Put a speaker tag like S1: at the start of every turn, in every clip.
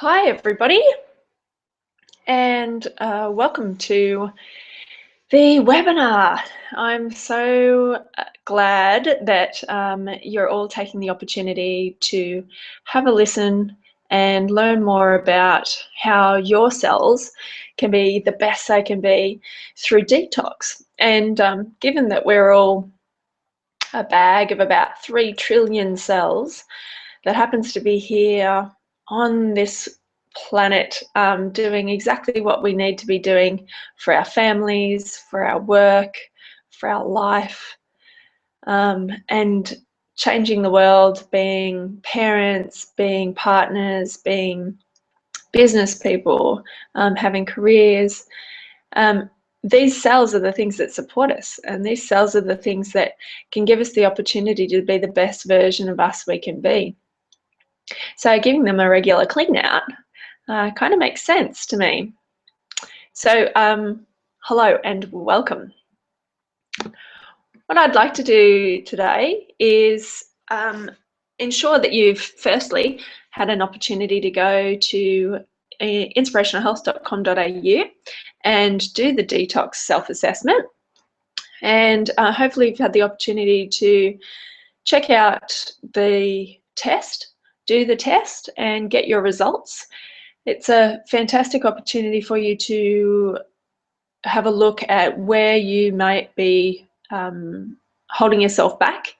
S1: Hi, everybody, and welcome to the webinar. I'm so glad that you're all taking the opportunity to have a listen and learn more about how your cells can be the best they can be through detox. And given that we're all a bag of about 3 trillion cells that happens to be here on this planet, doing exactly what we need to be doing for our families, for our work, for our life, and changing the world, being parents, being partners, being business people, having careers. These cells are the things that support us, and these cells are the things that can give us the opportunity to be the best version of us we can be. So giving them a regular clean out kind of makes sense to me. So hello and welcome. What I'd like to do today is ensure that you've firstly had an opportunity to go to inspirationalhealth.com.au and do the detox self-assessment, and hopefully you've had the opportunity to check out the test, do the test and get your results. It's a fantastic opportunity for you to have a look at where you might be holding yourself back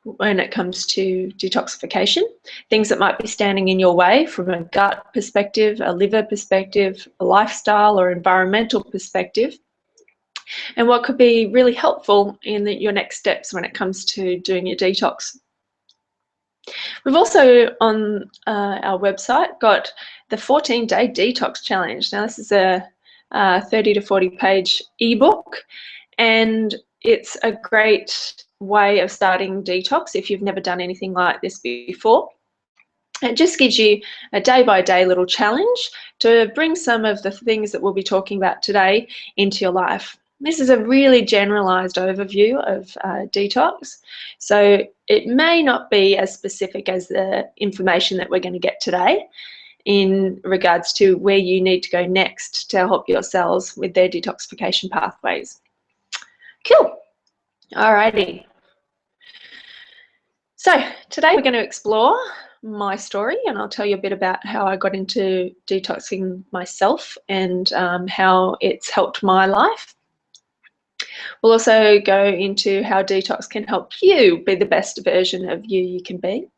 S1: when it comes to detoxification, things that might be standing in your way from a gut perspective, a liver perspective, a lifestyle or environmental perspective, and what could be really helpful in your next steps when it comes to doing your detox. We've also on our website got the 14-day detox challenge. Now this is a 30 to 40 page ebook, and it's a great way of starting detox if you've never done anything like this before. It just gives you a day-by-day little challenge to bring some of the things that we'll be talking about today into your life. This is a really generalized overview of detox, so it may not be as specific as the information that we're going to get today in regards to where you need to go next to help your cells with their detoxification pathways. Cool. Alrighty. So today we're going to explore my story, and I'll tell you a bit about how I got into detoxing myself and how it's helped my life. We'll also go into how detox can help you be the best version of you can be.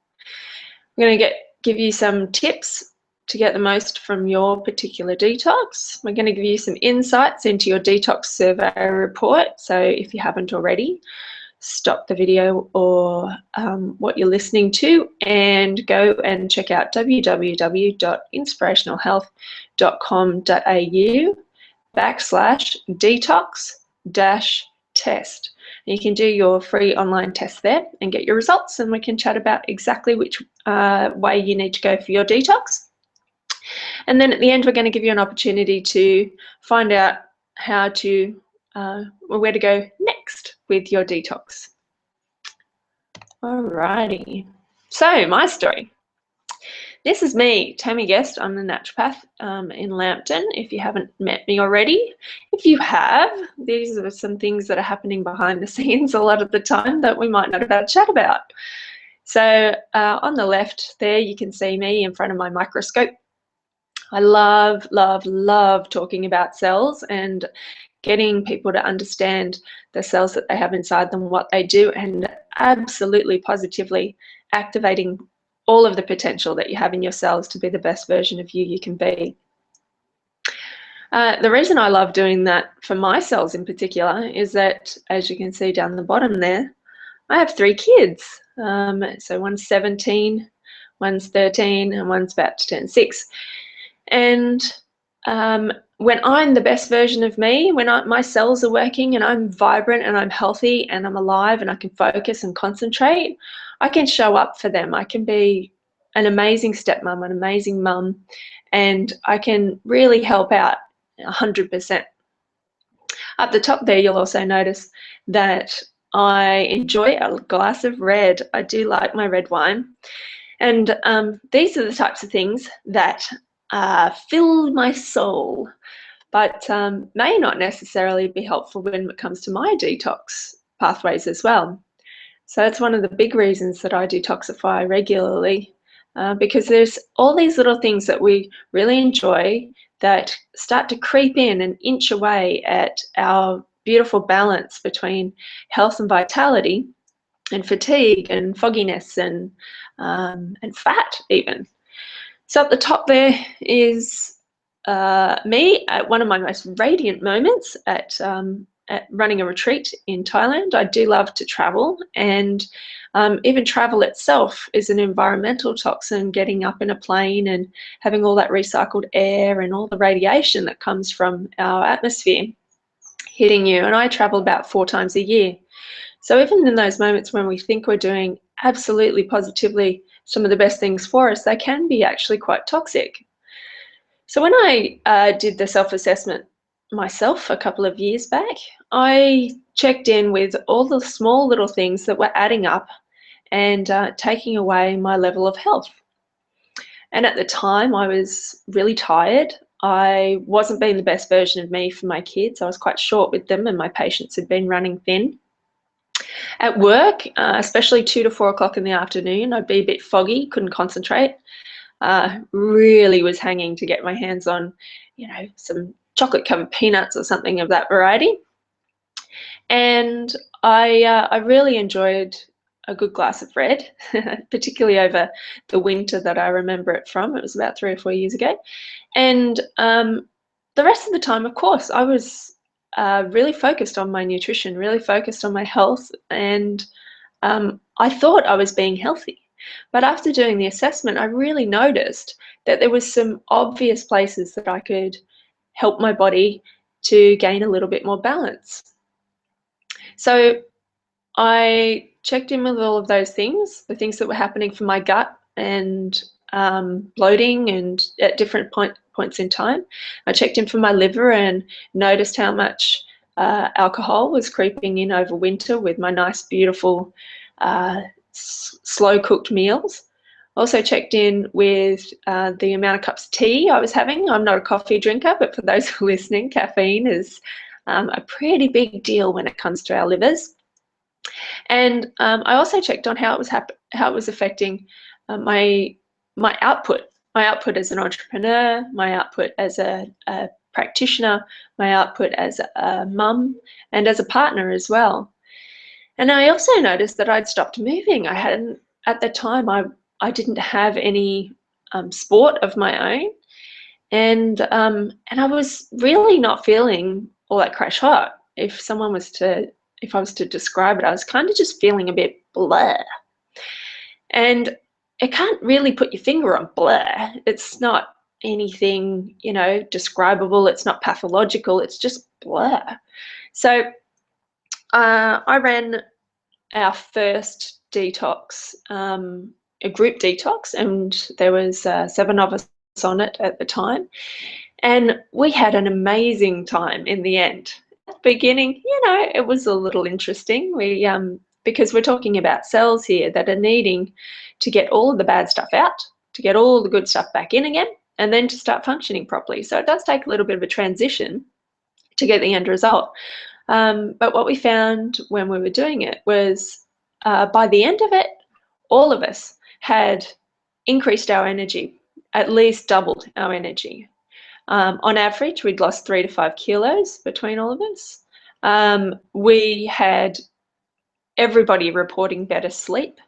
S1: We're going to give you some tips to get the most from your particular detox. We're going to give you some insights into your detox survey report. So if you haven't already, stop the video or what you're listening to and go and check out www.inspirationalhealth.com.au/detox-test. You can do your free online test there and get your results, and we can chat about exactly which way you need to go for your detox. And then at the end, we're going to give you an opportunity to find out how to where to go next with your detox. Alrighty, so my story. This is me, Tammy Guest. I'm the naturopath in Lambton, if you haven't met me already. If you have, these are some things that are happening behind the scenes a lot of the time that we might not have had a chat about. So on the left there, you can see me in front of my microscope. I love, love, love talking about cells and getting people to understand the cells that they have inside them, what they do, and absolutely positively activating all of the potential that you have in your cells to be the best version of you can be. The reason I love doing that for my cells in particular is that, as you can see down the bottom there, I have 3 kids. So one's 17, one's 13, and one's about to turn 6. And when I'm the best version of me, when my cells are working and I'm vibrant and I'm healthy and I'm alive and I can focus and concentrate, I can show up for them. I can be an amazing stepmom, an amazing mum, and I can really help out 100%. Up the top there, you'll also notice that I enjoy a glass of red. I do like my red wine. And these are the types of things that fill my soul, but may not necessarily be helpful when it comes to my detox pathways as well. So it's one of the big reasons that I detoxify regularly, because there's all these little things that we really enjoy that start to creep in and inch away at our beautiful balance between health and vitality, and fatigue and fogginess and fat even. So at the top there is me at one of my most radiant moments at running a retreat in Thailand. I do love to travel, and even travel itself is an environmental toxin, getting up in a plane and having all that recycled air and all the radiation that comes from our atmosphere hitting you. And I travel about 4 times a year. So even in those moments when we think we're doing absolutely positively some of the best things for us, they can be actually quite toxic. So when I did the self-assessment myself a couple of years back, I checked in with all the small little things that were adding up and taking away my level of health. And at the time, I was really tired. I wasn't being the best version of me for my kids. I was quite short with them, and my patience had been running thin. At work, especially 2 to 4 o'clock in the afternoon, I'd be a bit foggy, couldn't concentrate. Really was hanging to get my hands on, some chocolate covered peanuts or something of that variety. And I really enjoyed a good glass of red, particularly over the winter that I remember it from. It was about 3 or 4 years ago. And the rest of the time, of course, I was really focused on my nutrition, really focused on my health, and I thought I was being healthy. But after doing the assessment, I really noticed that there was some obvious places that I could help my body to gain a little bit more balance. So I checked in with all of those things, the things that were happening for my gut and bloating and at different points in time. I checked in for my liver and noticed how much alcohol was creeping in over winter with my nice, beautiful, slow cooked meals. Also checked in with the amount of cups of tea I was having. I'm not a coffee drinker, but for those who are listening, caffeine is a pretty big deal when it comes to our livers. And I also checked on how it was affecting my output as an entrepreneur, my output as a practitioner, my output as a mum, and as a partner as well. And I also noticed that I'd stopped moving. I hadn't, at the time, I didn't have any sport of my own, and I was really not feeling all that crash hot. If I was to describe it, I was kind of just feeling a bit blur. And it can't really put your finger on blur. It's not anything, describable. It's not pathological. It's just blur. So I ran our first detox, a group detox, and there was 7 of us on it at the time. And we had an amazing time in the end. At the beginning, it was a little interesting. We because we're talking about cells here that are needing to get all of the bad stuff out, to get all the good stuff back in again, and then to start functioning properly. So it does take a little bit of a transition to get the end result. But what we found when we were doing it was by the end of it, all of us had increased our energy, at least doubled our energy. On average, we'd lost 3 to 5 kilos between all of us. We had everybody reporting better sleep,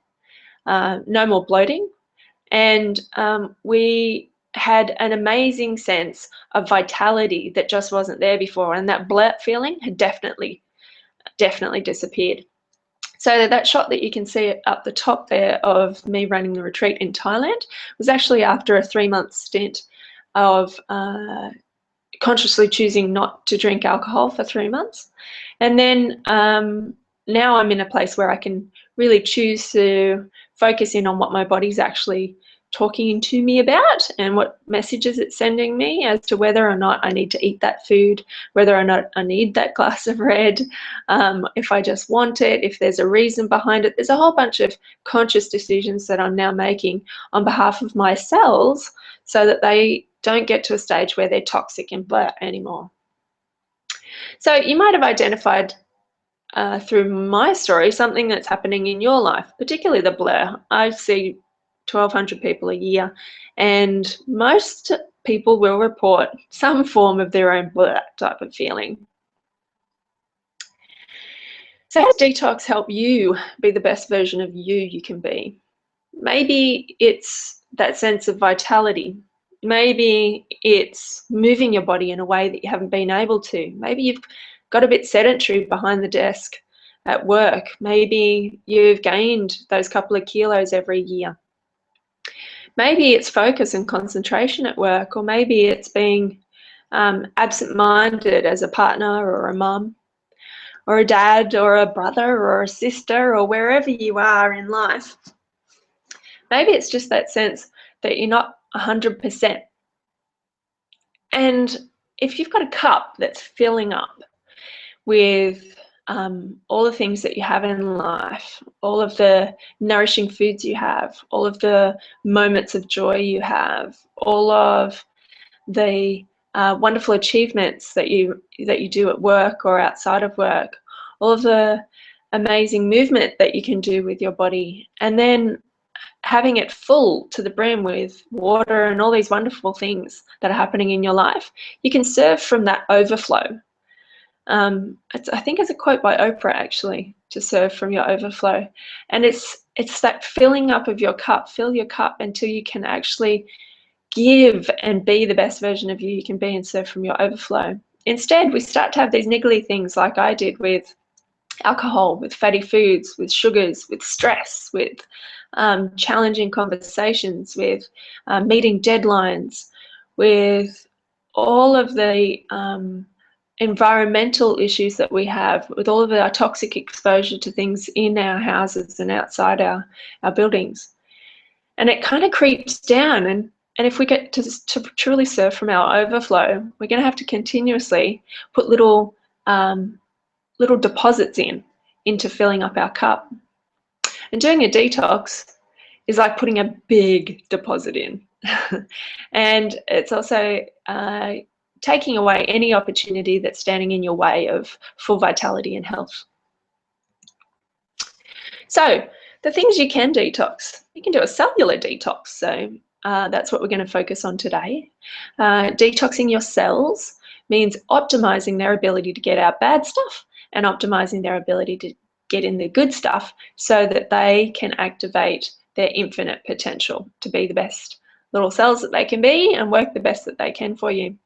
S1: no more bloating, and we had an amazing sense of vitality that just wasn't there before, and that blurt feeling had definitely disappeared. So that shot that you can see up the top there of me running the retreat in Thailand was actually after a 3-month stint of consciously choosing not to drink alcohol for 3 months. And then now I'm in a place where I can really choose to focus in on what my body's actually talking to me about and what messages it's sending me as to whether or not I need to eat that food, whether or not I need that glass of red, if I just want it, if there's a reason behind it. There's a whole bunch of conscious decisions that I'm now making on behalf of my cells so that they don't get to a stage where they're toxic and blur anymore. So you might have identified through my story something that's happening in your life, particularly the blur. I see 1,200 people a year, and most people will report some form of their own blur type of feeling. So how does detox help you be the best version of you can be? Maybe it's that sense of vitality. Maybe it's moving your body in a way that you haven't been able to. Maybe you've got a bit sedentary behind the desk at work. Maybe you've gained those couple of kilos every year. Maybe it's focus and concentration at work, or maybe it's being absent-minded as a partner or a mum, or a dad or a brother or a sister, or wherever you are in life. Maybe it's just that sense that you're not 100%. And if you've got a cup that's filling up with all the things that you have in life, all of the nourishing foods you have, all of the moments of joy you have, all of the wonderful achievements that you do at work or outside of work, all of the amazing movement that you can do with your body, and then having it full to the brim with water and all these wonderful things that are happening in your life, you can serve from that overflow. I think it's a quote by Oprah, actually, to serve from your overflow. And it's that filling up of your cup. Fill your cup until you can actually give and be the best version of you can be and serve from your overflow. Instead, we start to have these niggly things like I did with alcohol, with fatty foods, with sugars, with stress, with challenging conversations, with meeting deadlines, with all of the environmental issues that we have, with all of our toxic exposure to things in our houses and outside our buildings. And it kind of creeps down, and if we get to truly serve from our overflow, we're going to have to continuously put little deposits into filling up our cup. And doing a detox is like putting a big deposit in. And it's also taking away any opportunity that's standing in your way of full vitality and health. So the things you can detox, you can do a cellular detox. So that's what we're going to focus on today. Detoxing your cells means optimizing their ability to get out bad stuff and optimizing their ability to get in the good stuff so that they can activate their infinite potential to be the best little cells that they can be and work the best that they can for you.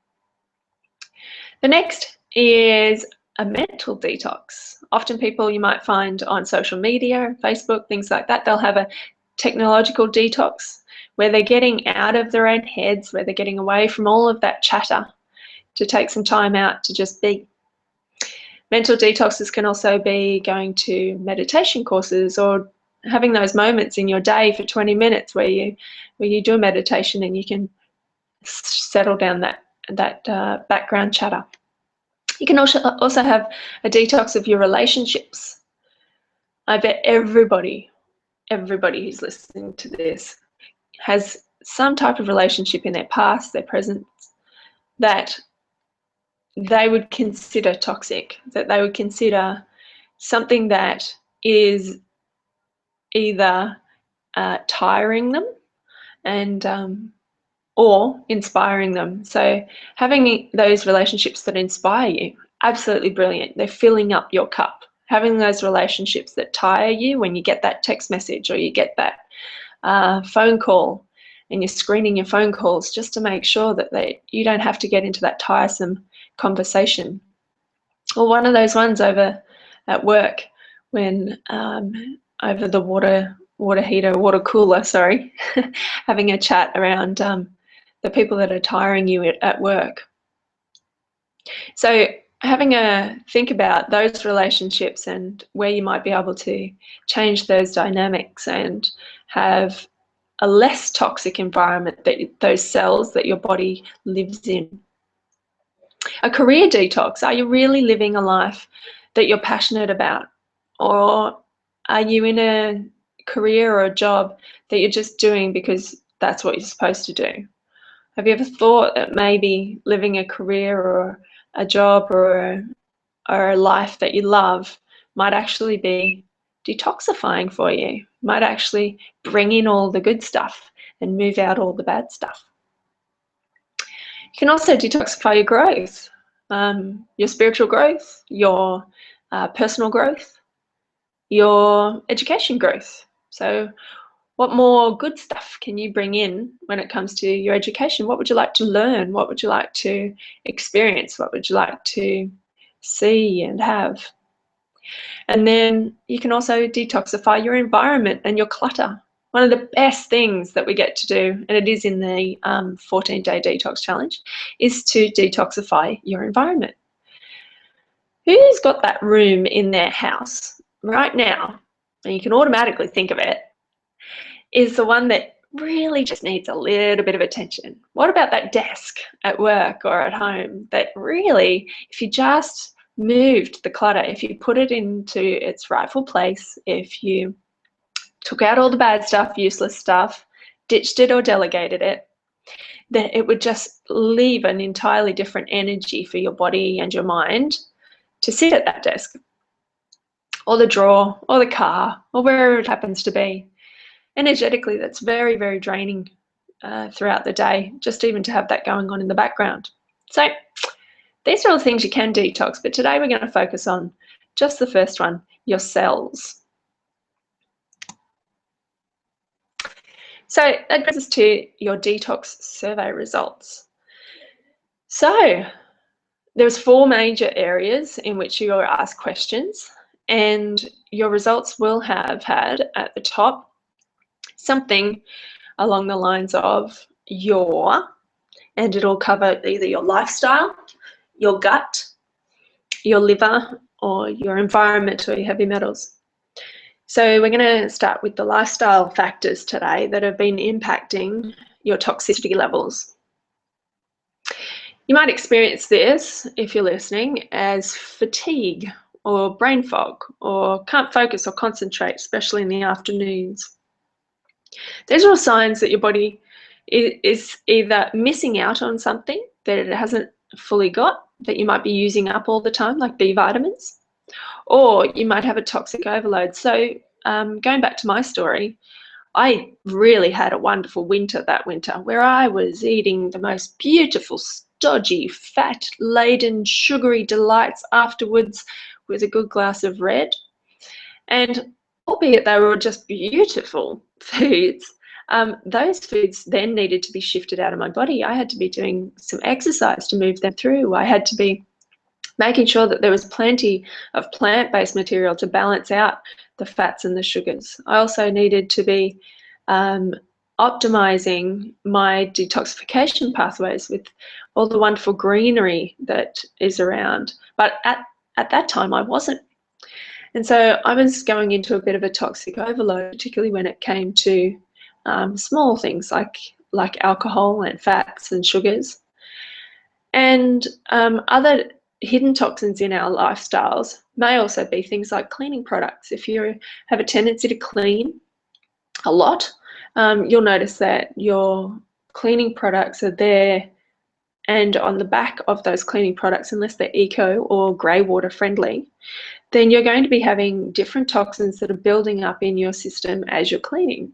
S1: The next is a mental detox. Often people you might find on social media, Facebook, things like that, they'll have a technological detox where they're getting out of their own heads, where they're getting away from all of that chatter to take some time out to just be. Mental detoxes can also be going to meditation courses or having those moments in your day for 20 minutes where you do a meditation and you can settle down that background chatter. You can also have a detox of your relationships. I bet everybody who's listening to this has some type of relationship in their past, their present, that they would consider toxic, that they would consider something that is either tiring them and or inspiring them. So having those relationships that inspire you, absolutely brilliant. They're filling up your cup. Having those relationships that tire you, when you get that text message or you get that phone call and you're screening your phone calls just to make sure that you don't have to get into that tiresome conversation. Or one of those ones over at work when over the water cooler, sorry, having a chat around the people that are tiring you at work. So having a think about those relationships and where you might be able to change those dynamics and have a less toxic environment, that those cells that your body lives in. A career detox. Are you really living a life that you're passionate about? Or are you in a career or a job that you're just doing because that's what you're supposed to do? Have you ever thought that maybe living a career or a job or a life that you love might actually be detoxifying for you, might actually bring in all the good stuff and move out all the bad stuff? You can also detoxify your growth, your spiritual growth, your personal growth, your education growth. So what more good stuff can you bring in when it comes to your education? What would you like to learn? What would you like to experience? What would you like to see and have? And then you can also detoxify your environment and your clutter. One of the best things that we get to do, and it is in the 14-day detox challenge, is to detoxify your environment. Who's got that room in their house right now, and you can automatically think of it, is the one that really just needs a little bit of attention? What about that desk at work or at home that really, if you just moved the clutter, if you put it into its rightful place, if you took out all the bad stuff, useless stuff, ditched it or delegated it, then it would just leave an entirely different energy for your body and your mind to sit at that desk or the drawer or the car or wherever it happens to be. Energetically, that's very, very draining throughout the day, just even to have that going on in the background. So these are all things you can detox, but today we're going to focus on just the first one, your cells. So that brings us to your detox survey results. So there's 4 major areas in which you are asked questions, and your results will have had at the top something along the lines of and it'll cover either your lifestyle, your gut, your liver, or your environment or your heavy metals. So we're going to start with the lifestyle factors today that have been impacting your toxicity levels. You might experience this, if you're listening, as fatigue or brain fog, or can't focus or concentrate, especially in the afternoons. These are all signs that your body is either missing out on something that it hasn't fully got, that you might be using up all the time, like B vitamins, or you might have a toxic overload. So going back to my story, I really had a wonderful winter that winter where I was eating the most beautiful, stodgy, fat-laden, sugary delights afterwards with a good glass of red. And albeit they were just beautiful foods, those foods then needed to be shifted out of my body. I had to be doing some exercise to move them through. I had to be making sure that there was plenty of plant-based material to balance out the fats and the sugars. I also needed to be optimizing my detoxification pathways with all the wonderful greenery that is around. But at that time, I wasn't. And so I was going into a bit of a toxic overload, particularly when it came to small things like alcohol and fats and sugars. And other hidden toxins in our lifestyles may also be things like cleaning products. If you have a tendency to clean a lot, you'll notice that your cleaning products are there, and on the back of those cleaning products, unless they're eco or grey water friendly, then you're going to be having different toxins that are building up in your system as you're cleaning.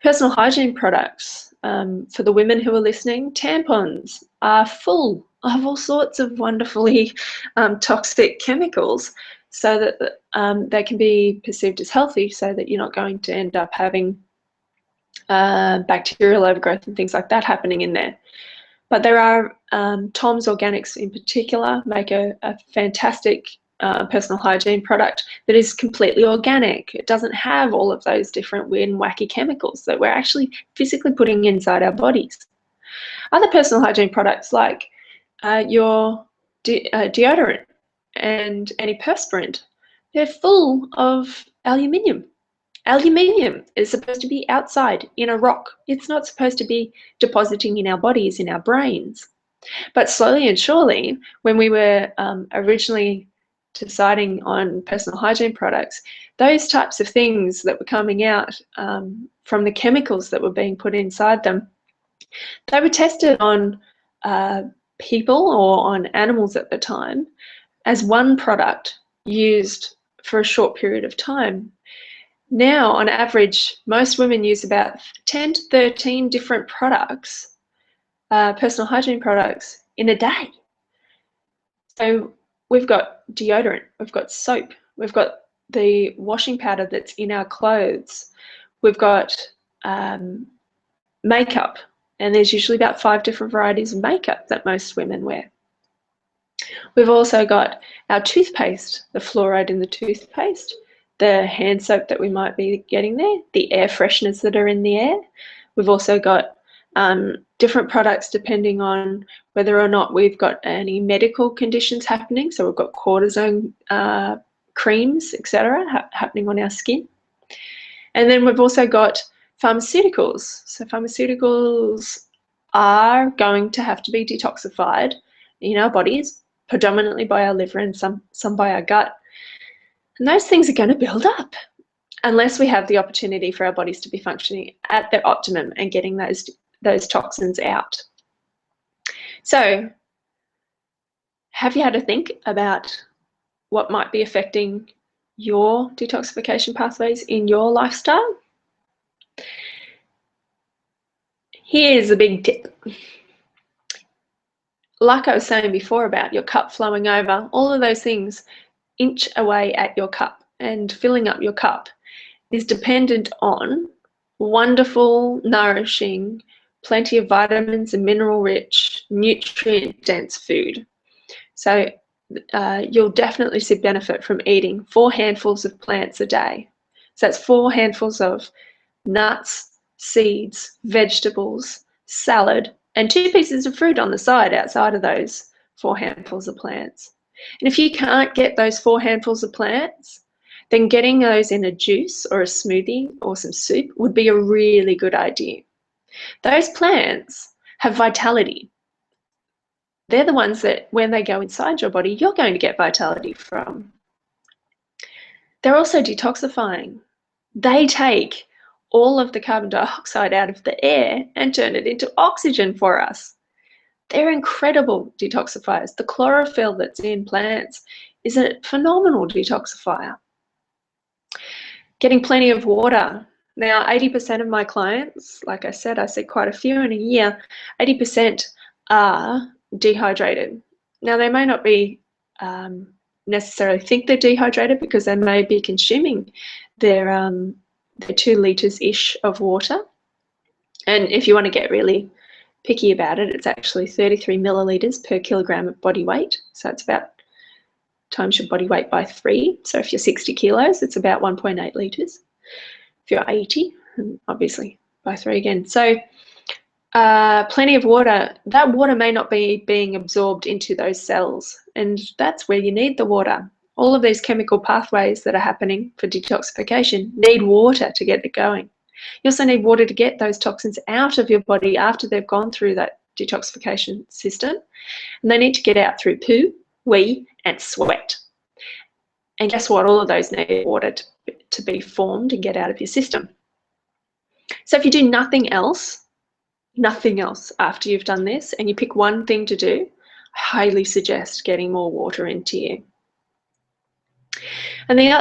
S1: Personal hygiene products, for the women who are listening, tampons are full of all sorts of wonderfully toxic chemicals, so that they can be perceived as healthy, so that you're not going to end up having bacterial overgrowth and things like that happening in there. But there are Tom's Organics in particular make a fantastic personal hygiene product that is completely organic. It doesn't have all of those different weird and wacky chemicals that we're actually physically putting inside our bodies. Other personal hygiene products like your deodorant and antiperspirant, they're full of aluminium. Aluminium is supposed to be outside in a rock. It's not supposed to be depositing in our bodies, in our brains. But slowly and surely, when we were originally deciding on personal hygiene products, those types of things that were coming out from the chemicals that were being put inside them They were tested on people or on animals at the time as one product used for a short period of time. Now, on average, most women use about 10 to 13 different products, personal hygiene products, in a day. So we've got deodorant, we've got soap, we've got the washing powder that's in our clothes, we've got makeup, and there's usually about 5 different varieties of makeup that most women wear. We've also got our toothpaste, the fluoride in the toothpaste, the hand soap that we might be getting there, the air fresheners that are in the air. We've also got different products depending on whether or not we've got any medical conditions happening. So we've got cortisone creams, etc., happening on our skin. And then we've also got pharmaceuticals. So pharmaceuticals are going to have to be detoxified in our bodies, predominantly by our liver and some by our gut. And those things are going to build up unless we have the opportunity for our bodies to be functioning at their optimum and getting those toxins out. So have you had to think about what might be affecting your detoxification pathways in your lifestyle? Here's a big tip. Like I was saying before about your cup flowing over, all of those things inch away at your cup, and filling up your cup is dependent on wonderful, nourishing, plenty of vitamins and mineral-rich, nutrient-dense food. So you'll definitely see benefit from eating 4 handfuls of plants a day. So that's 4 handfuls of nuts, seeds, vegetables, salad, and 2 pieces of fruit on the side outside of those 4 handfuls of plants. And if you can't get those 4 handfuls of plants, then getting those in a juice or a smoothie or some soup would be a really good idea. Those plants have vitality. They're the ones that when they go inside your body, you're going to get vitality from. They're also detoxifying. They take all of the carbon dioxide out of the air and turn it into oxygen for us. They're incredible detoxifiers. The chlorophyll that's in plants is a phenomenal detoxifier. Getting plenty of water. Now, 80% of my clients, like I said, I see quite a few in a year, 80% are dehydrated. Now, they may not be necessarily think they're dehydrated because they may be consuming their 2 litres-ish of water. And if you want to get really picky about it, it's actually 33 millilitres per kilogram of body weight. So it's about times your body weight by 3. So if you're 60 kilos, it's about 1.8 litres. If you're 80, obviously by 3 again. So plenty of water. That water may not be being absorbed into those cells, and that's where you need the water. All of these chemical pathways that are happening for detoxification need water to get it going. You also need water to get those toxins out of your body after they've gone through that detoxification system, and they need to get out through poo, wee, and sweat. And guess what? All of those need water to be formed and get out of your system. So if you do nothing else after you've done this, and you pick one thing to do, I highly suggest getting more water into you. And the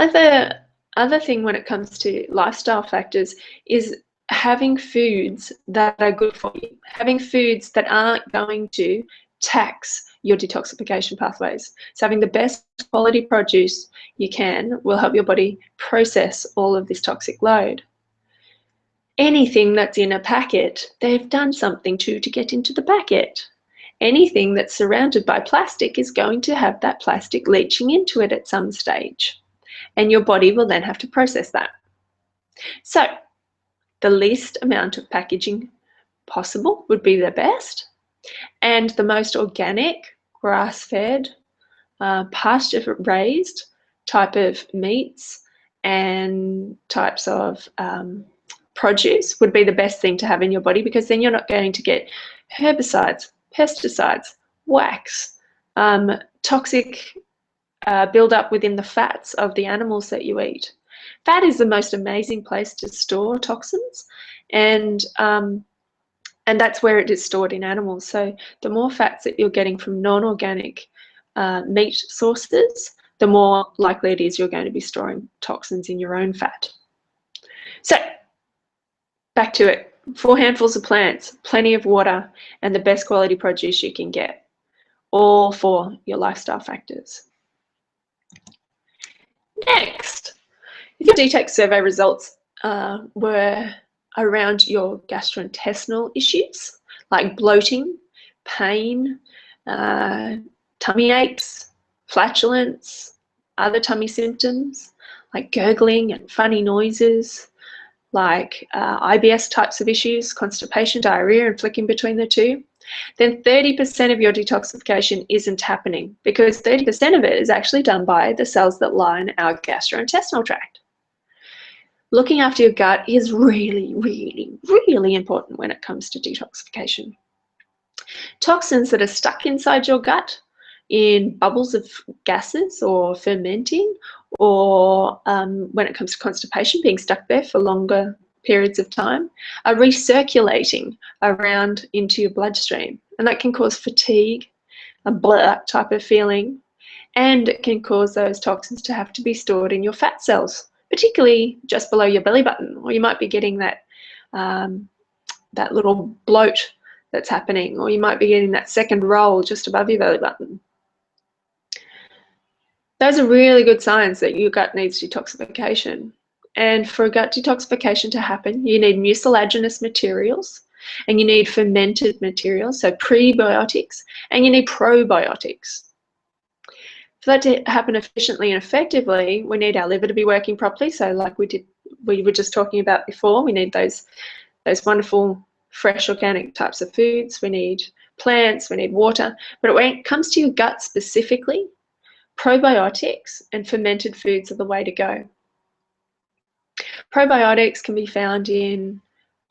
S1: other thing when it comes to lifestyle factors is having foods that are good for you, having foods that aren't going to tax your detoxification pathways. So having the best quality produce you can will help your body process all of this toxic load. Anything that's in a packet, they've done something to get into the packet. Anything that's surrounded by plastic is going to have that plastic leaching into it at some stage, and your body will then have to process that. So the least amount of packaging possible would be the best, and the most organic, grass-fed, pasture-raised type of meats and types of produce would be the best thing to have in your body, because then you're not going to get herbicides, pesticides, wax, toxic build-up within the fats of the animals that you eat. Fat is the most amazing place to store toxins, and And that's where it is stored in animals. So the more fats that you're getting from non-organic meat sources, the more likely it is you're going to be storing toxins in your own fat. So back to it. 4 handfuls of plants, plenty of water, and the best quality produce you can get, all for your lifestyle factors. Next, if your detox survey results were around your gastrointestinal issues like bloating, pain, tummy aches, flatulence, other tummy symptoms like gurgling and funny noises, like IBS types of issues, constipation, diarrhea, and flicking between the two, then 30% of your detoxification isn't happening, because 30% of it is actually done by the cells that line our gastrointestinal tract. Looking after your gut is really, really, really important when it comes to detoxification. Toxins that are stuck inside your gut in bubbles of gases or fermenting, or when it comes to constipation, being stuck there for longer periods of time, are recirculating around into your bloodstream. And that can cause fatigue, a blur type of feeling, and it can cause those toxins to have to be stored in your fat cells, particularly just below your belly button, or you might be getting that, that little bloat that's happening, or you might be getting that second roll just above your belly button. Those are really good signs that your gut needs detoxification. And for gut detoxification to happen, you need mucilaginous materials, and you need fermented materials, so prebiotics, and you need probiotics. For that to happen efficiently and effectively, we need our liver to be working properly. So like we were just talking about before, we need those wonderful fresh organic types of foods. We need plants, we need water. But when it comes to your gut specifically, probiotics and fermented foods are the way to go. Probiotics can be found in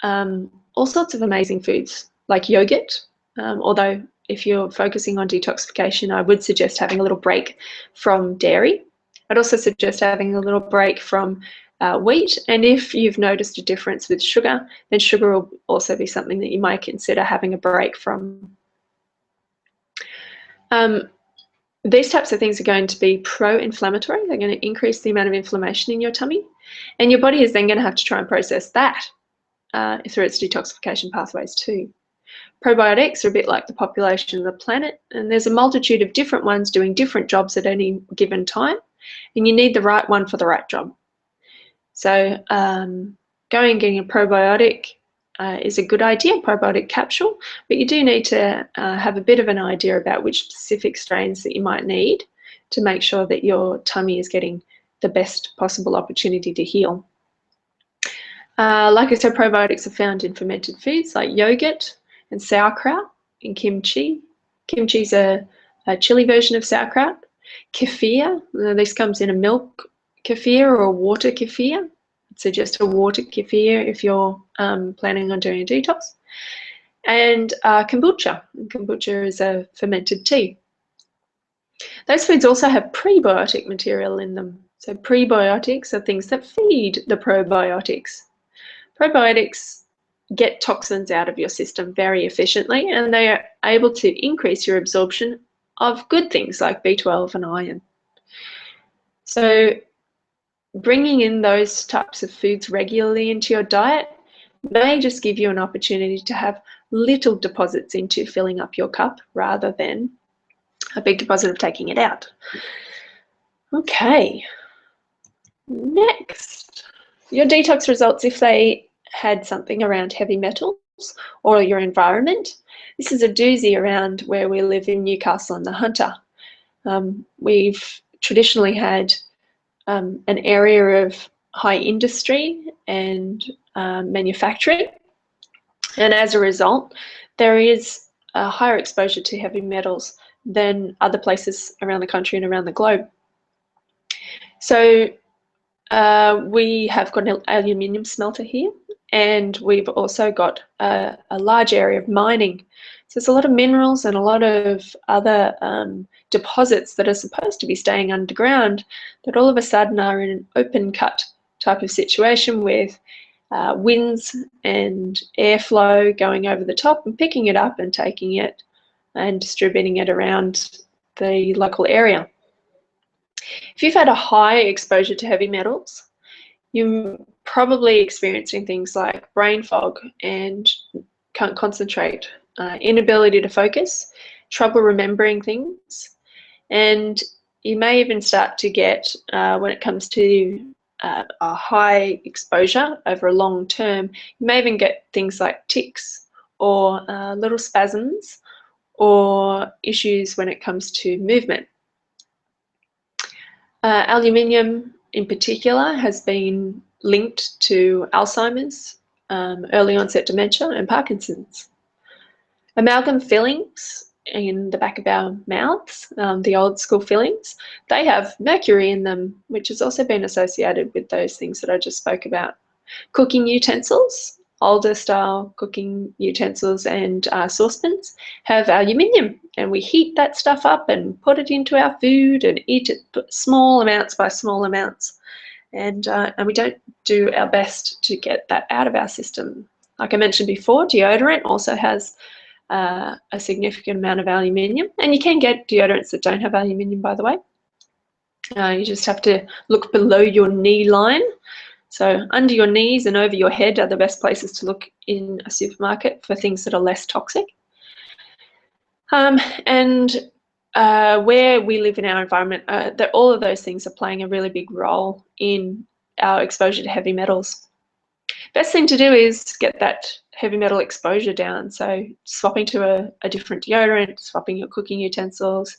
S1: all sorts of amazing foods, like yogurt, although if you're focusing on detoxification, I would suggest having a little break from dairy. I'd also suggest having a little break from wheat, and if you've noticed a difference with sugar, then sugar will also be something that you might consider having a break from. These types of things are going to be pro-inflammatory. They're going to increase the amount of inflammation in your tummy, and your body is then going to have to try and process that through its detoxification pathways too. Probiotics are a bit like the population of the planet, and there's a multitude of different ones doing different jobs at any given time, and you need the right one for the right job. So going and getting a probiotic is a good idea, probiotic capsule, but you do need to have a bit of an idea about which specific strains that you might need to make sure that your tummy is getting the best possible opportunity to heal. Like I said, probiotics are found in fermented foods like yogurt and sauerkraut, and kimchi. Kimchi is a chili version of sauerkraut. Kefir, this comes in a milk kefir or a water kefir. I'd suggest a water kefir if you're planning on doing a detox. And kombucha. Kombucha is a fermented tea. Those foods also have prebiotic material in them. So prebiotics are things that feed the probiotics. Probiotics get toxins out of your system very efficiently, and they are able to increase your absorption of good things like B12 and iron. So bringing in those types of foods regularly into your diet may just give you an opportunity to have little deposits into filling up your cup rather than a big deposit of taking it out. Okay, next, your detox results, if they had something around heavy metals or your environment. This is a doozy around where we live in Newcastle and the Hunter. We've traditionally had an area of high industry and manufacturing, and as a result there is a higher exposure to heavy metals than other places around the country and around the globe. So we have got an aluminium smelter here, and we've also got a large area of mining. So there's a lot of minerals and a lot of other deposits that are supposed to be staying underground that all of a sudden are in an open cut type of situation with winds and airflow going over the top and picking it up and taking it and distributing it around the local area. If you've had a high exposure to heavy metals, you're probably experiencing things like brain fog and can't concentrate, inability to focus, trouble remembering things, and you may even start to get, when it comes to a high exposure over a long term, you may even get things like tics or little spasms or issues when it comes to movement. Aluminium in particular has been linked to Alzheimer's, early onset dementia and Parkinson's. Amalgam fillings in the back of our mouths, the old school fillings, they have mercury in them, which has also been associated with those things that I just spoke about. Cooking utensils, older style cooking utensils and saucepans have aluminium, and we heat that stuff up and put it into our food and eat it small amounts by small amounts, and we don't do our best to get that out of our system. Like I mentioned before, deodorant also has a significant amount of aluminium, and you can get deodorants that don't have aluminium, by the way. You just have to look below your knee line. So under your knees and over your head are the best places to look in a supermarket for things that are less toxic. And where we live in our environment, that all of those things are playing a really big role in our exposure to heavy metals. Best thing to do is get that heavy metal exposure down. So swapping to a different deodorant, swapping your cooking utensils,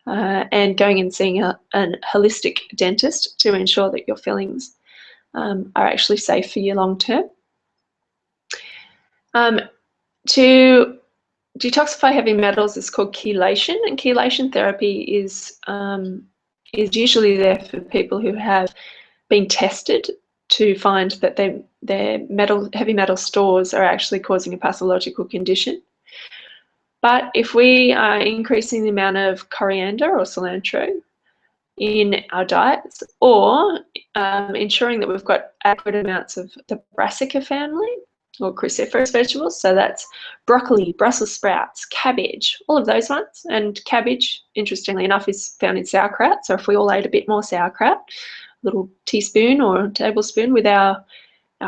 S1: and going and seeing a holistic dentist to ensure that your fillings are actually safe for you long term. To detoxify heavy metals is called chelation, and chelation therapy is usually there for people who have been tested to find that their heavy metal stores are actually causing a pathological condition. But if we are increasing the amount of coriander or cilantro in our diets, or ensuring that we've got adequate amounts of the brassica family or cruciferous vegetables, so that's broccoli, Brussels sprouts, cabbage, all of those ones. And cabbage, interestingly enough, is found in sauerkraut. So if we all ate a bit more sauerkraut, a little teaspoon or tablespoon with our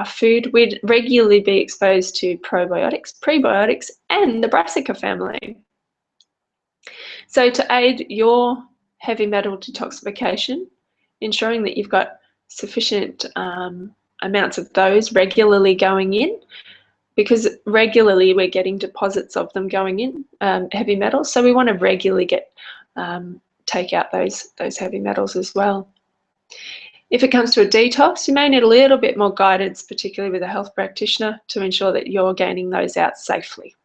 S1: food, we'd regularly be exposed to probiotics, prebiotics, and the brassica family. So to aid your heavy metal detoxification, ensuring that you've got sufficient amounts of those regularly going in, because regularly we're getting deposits of them going in, heavy metals. So we want to regularly take out those heavy metals as well. If it comes to a detox, you may need a little bit more guidance, particularly with a health practitioner, to ensure that you're gaining those out safely.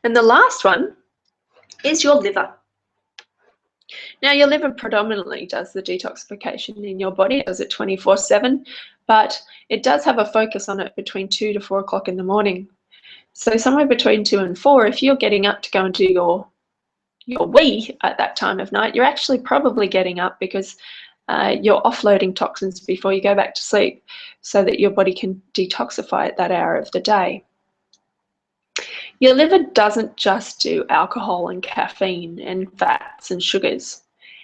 S1: And the last one is your liver. Now, your liver predominantly does the detoxification in your body. It does it 24/7, but it does have a focus on it between 2 to 4 o'clock in the morning. So somewhere between 2 and 4, if you're getting up to go and do your wee at that time of night, you're actually probably getting up because you're offloading toxins before you go back to sleep so that your body can detoxify at that hour of the day. Your liver doesn't just do alcohol and caffeine and fats and sugars.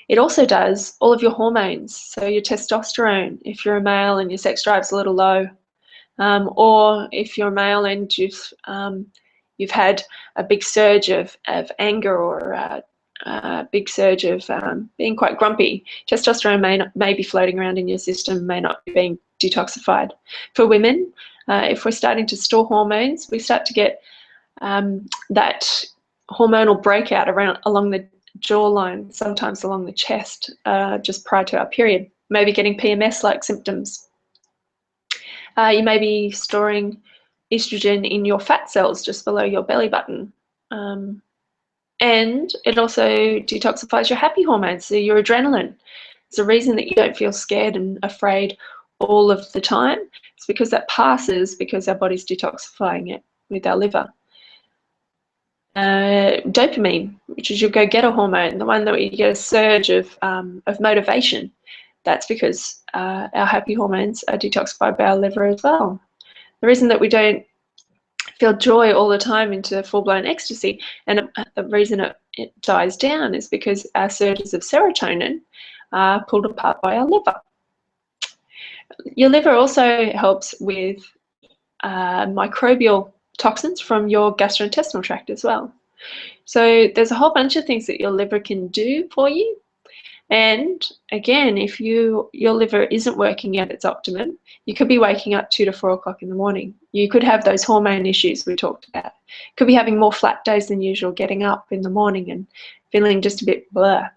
S1: It also does all of your hormones, so your testosterone, if you're a male and your sex drive's a little low, or if you're a male and you've had a big surge of anger or a big surge of being quite grumpy, testosterone may be floating around in your system, may not be being detoxified. For women, if we're starting to store hormones, we start to get that hormonal breakout along the jawline, sometimes along the chest, just prior to our period, maybe getting PMS-like symptoms. You may be storing estrogen in your fat cells just below your belly button. And it also detoxifies your happy hormones, so your adrenaline. It's a reason that you don't feel scared and afraid all of the time. It's because that passes because our body's detoxifying it with our liver. Dopamine, which is your go-getter hormone, the one that you get a surge of motivation. that's because our happy hormones are detoxified by our liver as well. The reason that we don't feel joy all the time into full-blown ecstasy, and the reason it dies down, is because our surges of serotonin are pulled apart by our liver. Your liver also helps with microbial toxins from your gastrointestinal tract as well. So there's a whole bunch of things that your liver can do for you. And again, if your liver isn't working at its optimum, you could be waking up 2 to 4 o'clock in the morning. You could have those hormone issues we talked about. Could be having more flat days than usual, getting up in the morning and feeling just a bit blur.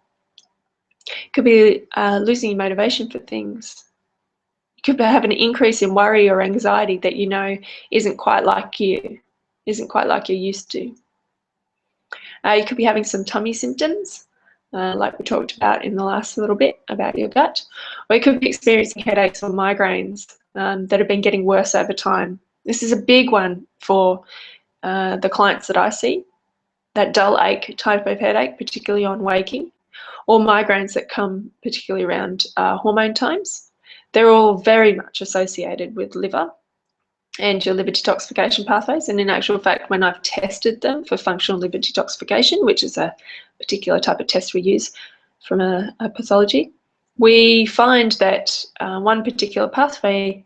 S1: Could be losing your motivation for things. You could have an increase in worry or anxiety that you know isn't quite like you're used to. You could be having some tummy symptoms, like we talked about in the last little bit about your gut, or you could be experiencing headaches or migraines that have been getting worse over time. This is a big one for the clients that I see, that dull ache type of headache, particularly on waking, or migraines that come particularly around hormone times. They're all very much associated with liver and your liver detoxification pathways. And in actual fact, when I've tested them for functional liver detoxification, which is a particular type of test we use from a pathology, we find that one particular pathway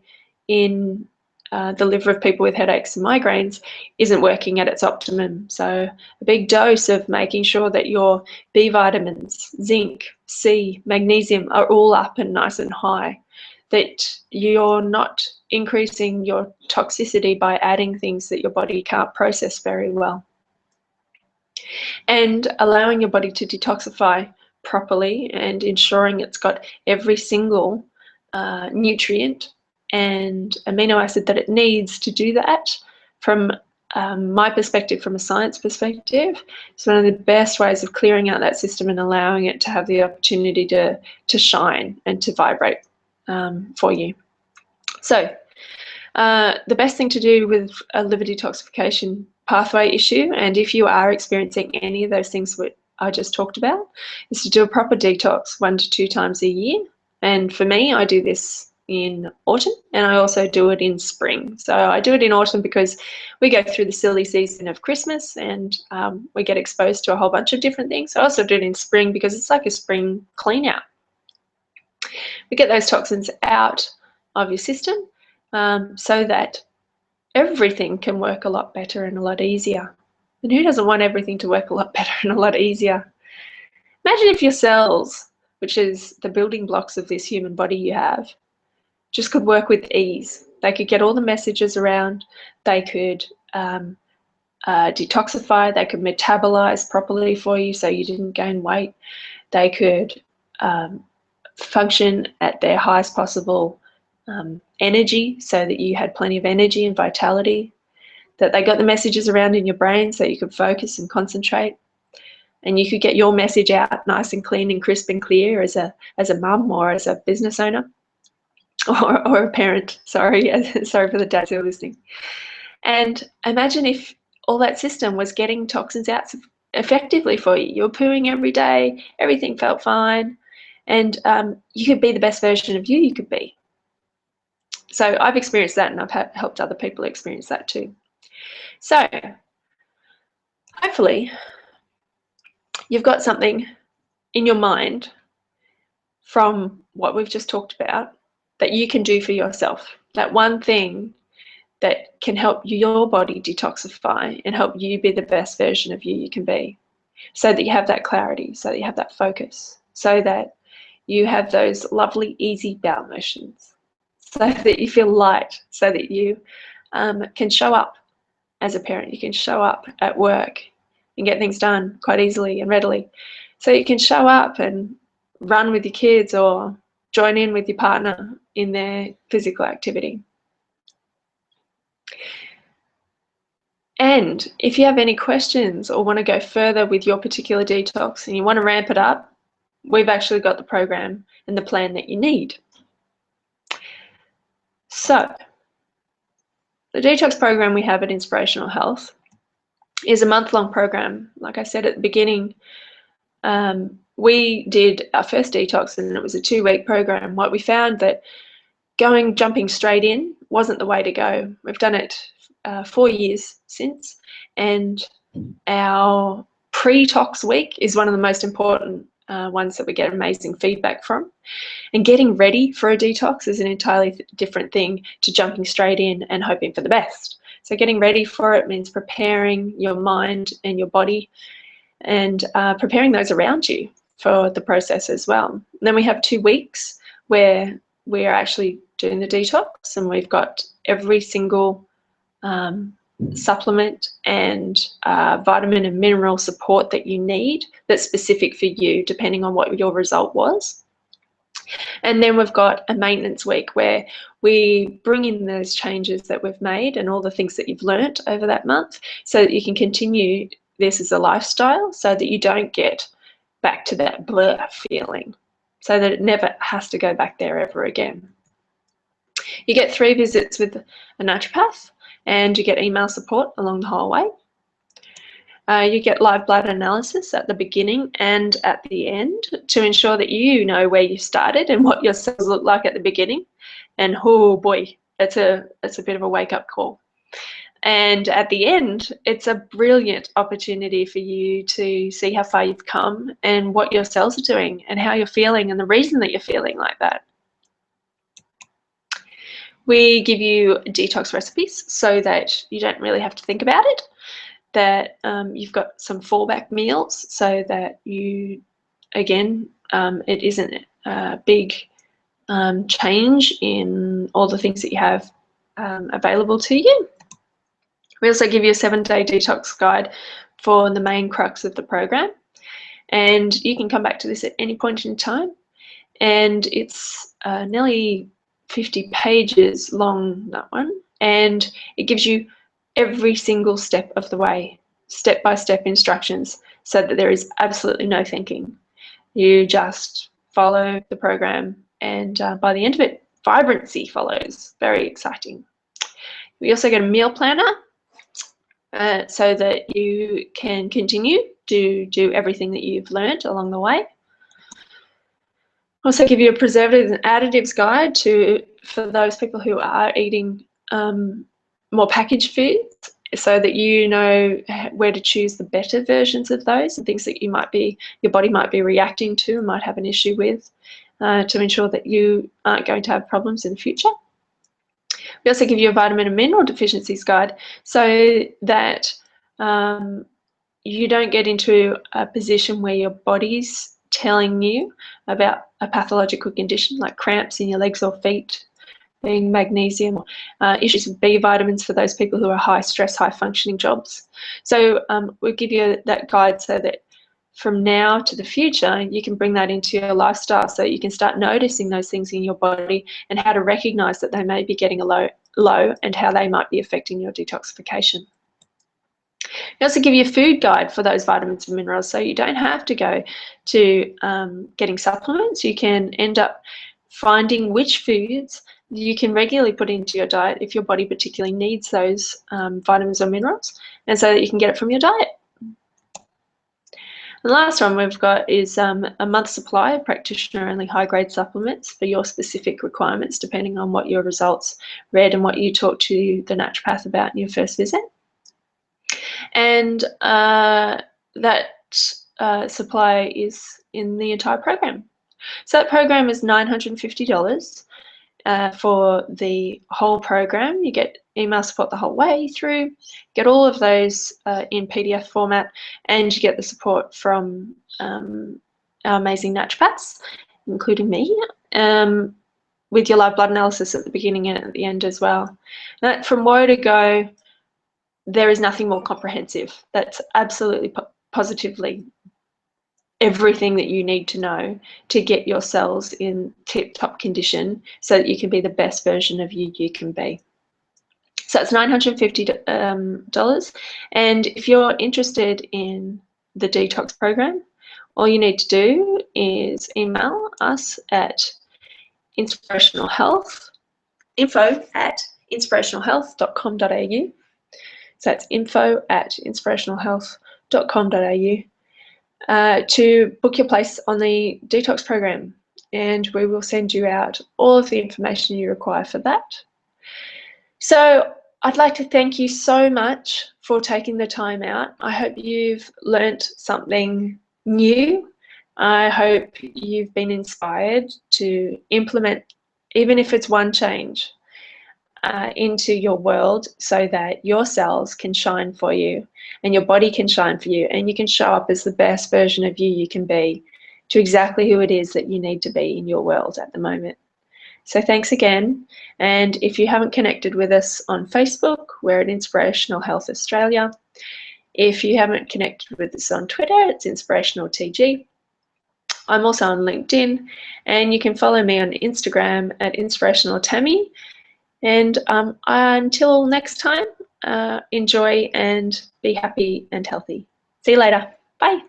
S1: in the liver of people with headaches and migraines isn't working at its optimum. So a big dose of making sure that your B vitamins, zinc, C, magnesium are all up and nice and high, that you're not increasing your toxicity by adding things that your body can't process very well, and allowing your body to detoxify properly and ensuring it's got every single nutrient and amino acid that it needs to do that. From my perspective, from a science perspective, it's one of the best ways of clearing out that system and allowing it to have the opportunity to shine and to vibrate for you. So the best thing to do with a liver detoxification pathway issue, and if you are experiencing any of those things that I just talked about, is to do a proper detox 1 to 2 times a year. And for me, I do this in autumn, and I also do it in spring. So I do it in autumn because we go through the silly season of Christmas, and we get exposed to a whole bunch of different things. I also do it in spring because it's like a spring clean out. We get those toxins out of your system so that everything can work a lot better and a lot easier. And who doesn't want everything to work a lot better and a lot easier? Imagine if your cells, which is the building blocks of this human body you have, just could work with ease. They could get all the messages around, they could detoxify, they could metabolize properly for you so you didn't gain weight, they could function at their highest possible energy so that you had plenty of energy and vitality, that they got the messages around in your brain so you could focus and concentrate, and you could get your message out nice and clean and crisp and clear as a mum or as a business owner or a parent. Sorry for the dads who are listening. And imagine if all that system was getting toxins out effectively for you. You were pooing every day, everything felt fine, and you could be the best version of you could be. So I've experienced that, and I've helped other people experience that too. So hopefully you've got something in your mind from what we've just talked about that you can do for yourself. That one thing that can help your body detoxify and help you be the best version of you can be, so that you have that clarity, so that you have that focus, so that you have those lovely, easy bowel motions, so that you feel light, so that you can show up as a parent. You can show up at work and get things done quite easily and readily. So you can show up and run with your kids or join in with your partner in their physical activity. And if you have any questions or want to go further with your particular detox and you want to ramp it up, we've actually got the program and the plan that you need. So the detox program we have at Inspirational Health is a month-long program. Like I said at the beginning, we did our first detox, and it was a 2-week program. What we found that jumping straight in wasn't the way to go. We've done it 4 years since, and our pre-tox week is one of the most important ones that we get amazing feedback from. And getting ready for a detox is an entirely different thing to jumping straight in and hoping for the best. So getting ready for it means preparing your mind and your body, and preparing those around you for the process as well. And then we have 2 weeks where we're actually doing the detox, and we've got every single supplement and vitamin and mineral support that you need that's specific for you, depending on what your result was. And then we've got a maintenance week where we bring in those changes that we've made and all the things that you've learnt over that month, so that you can continue this as a lifestyle, so that you don't get back to that blur feeling, so that it never has to go back there ever again. You get 3 visits with a naturopath, and you get email support along the whole way. You get live blood analysis at the beginning and at the end to ensure that you know where you started and what your cells look like at the beginning. And oh boy, it's a bit of a wake-up call. And at the end, it's a brilliant opportunity for you to see how far you've come and what your cells are doing and how you're feeling and the reason that you're feeling like that. We give you detox recipes so that you don't really have to think about it, that you've got some fallback meals so that you, again, it isn't a big change in all the things that you have available to you. We also give you a 7-day detox guide for the main crux of the program, and you can come back to this at any point in time, and it's nearly 50 pages long, that one, and it gives you every single step of the way, step-by-step instructions, so that there is absolutely no thinking. You just follow the program, and by the end of it, vibrancy follows. Very exciting. We also get a meal planner so that you can continue to do everything that you've learned along the way. Also give you a preservatives and additives guide for those people who are eating more packaged foods, so that you know where to choose the better versions of those and things that your body might be reacting to and might have an issue with, to ensure that you aren't going to have problems in the future. We also give you a vitamin and mineral deficiencies guide so that you don't get into a position where your body's telling you about a pathological condition like cramps in your legs or feet, being magnesium, issues with B vitamins for those people who are high stress, high functioning jobs. So we'll give you that guide so that from now to the future, you can bring that into your lifestyle, so you can start noticing those things in your body and how to recognize that they may be getting a low and how they might be affecting your detoxification. We also give you a food guide for those vitamins and minerals, so you don't have to go to getting supplements. You can end up finding which foods you can regularly put into your diet if your body particularly needs those vitamins or minerals, and so that you can get it from your diet. The last one we've got is a month's supply of practitioner-only high-grade supplements for your specific requirements, depending on what your results read and what you talked to the naturopath about in your first visit. And that supply is in the entire program. So that program is $950 for the whole program. You get email support the whole way through, get all of those in PDF format, and you get the support from our amazing naturopaths, including me, with your live blood analysis at the beginning and at the end as well. Now, from woe to go, there is nothing more comprehensive. That's absolutely positively everything that you need to know to get your cells in tip-top condition so that you can be the best version of you can be. So it's $950, and if you're interested in the detox program, all you need to do is email us at info@inspirationalhealth.com.au. So that's info@inspirationalhealth.com.au. to book your place on the Detox Program, and we will send you out all of the information you require for that. So I'd like to thank you so much for taking the time out. I hope you've learnt something new. I hope you've been inspired to implement, even if it's one change, into your world, so that your cells can shine for you and your body can shine for you, and you can show up as the best version of you can be, to exactly who it is that you need to be in your world at the moment. So thanks again. And if you haven't connected with us on Facebook, we're at Inspirational Health Australia. If you haven't connected with us on Twitter, it's Inspirational TG. I'm also on LinkedIn, and you can follow me on Instagram at Inspirational Tammy. And until next time, enjoy and be happy and healthy. See you later. Bye.